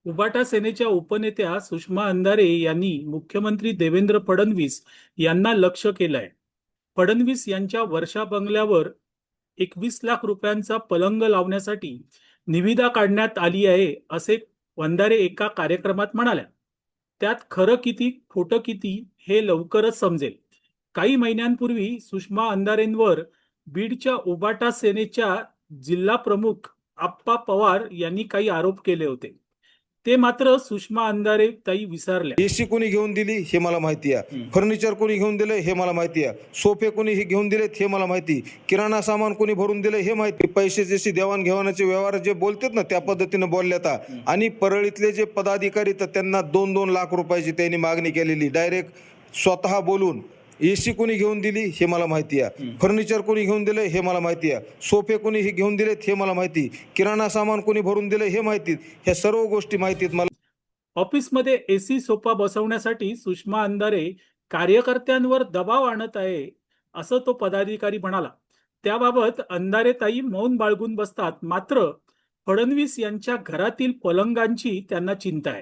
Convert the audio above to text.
उबाटा सेनेच्या उपनेत्या सुषमा अंधारे यांनी मुख्यमंत्री देवेंद्र फडणवीस यांना लक्ष केलंय. फडणवीस यांच्या वर्षा बंगल्यावर 21 लाख रुपयांचा पलंग लावण्यासाठी निविदा काढण्यात आली आहे, असे अंधारे एका कार्यक्रमात म्हणाल्या. त्यात खरं किती खोटं किती हे लवकरच समजेल. काही महिन्यांपूर्वी सुषमा अंधारेंवर बीडच्या उबाटा सेनेच्या जिल्हा प्रमुख आप्पा पवार यांनी काही आरोप केले होते. ते मात्र सुषमा अंधारे ताई विसरल्या. एसी कोणी घेऊन दिली हे मला माहिती आहे. फर्निचर कोणी घेऊन दिले हे मला माहिती आहे. सोफे कोणी हे घेऊन दिलेत हे मला माहिती. किराणा सामान कोणी भरून दिले हे माहिती. पैसे जशी देवाणघेवाणाचे व्यवहार जे बोलतात ना त्या पद्धतीने बोलल्यात. आणि परळीतले जे पदाधिकारी तर त्यांना 2-2 लाख रुपयाची त्यांनी मागणी केलेली डायरेक्ट स्वतः बोलून. एसी कोणी घेऊन दिली हे मला माहिती आहे. फर्निचर कोणी घेऊन दिले हे मला माहिती आहे. सोफे कोणी हे घेऊन दिलेत हे मला माहिती. किराणा सामान कोणी भरून दिले हे माहिती. ह्या सर्व गोष्टी माहितीत मला. ऑफिसमध्ये एसी सोफा बसवण्यासाठी सुषमा अंधारे कार्यकर्त्यांवर दबाव आणत आहे, असं तो पदाधिकारी म्हणाला. त्याबाबत अंधारे ताई मौन बाळगून बसतात. मात्र फडणवीस यांच्या घरातील पलंगांची त्यांना चिंता आहे.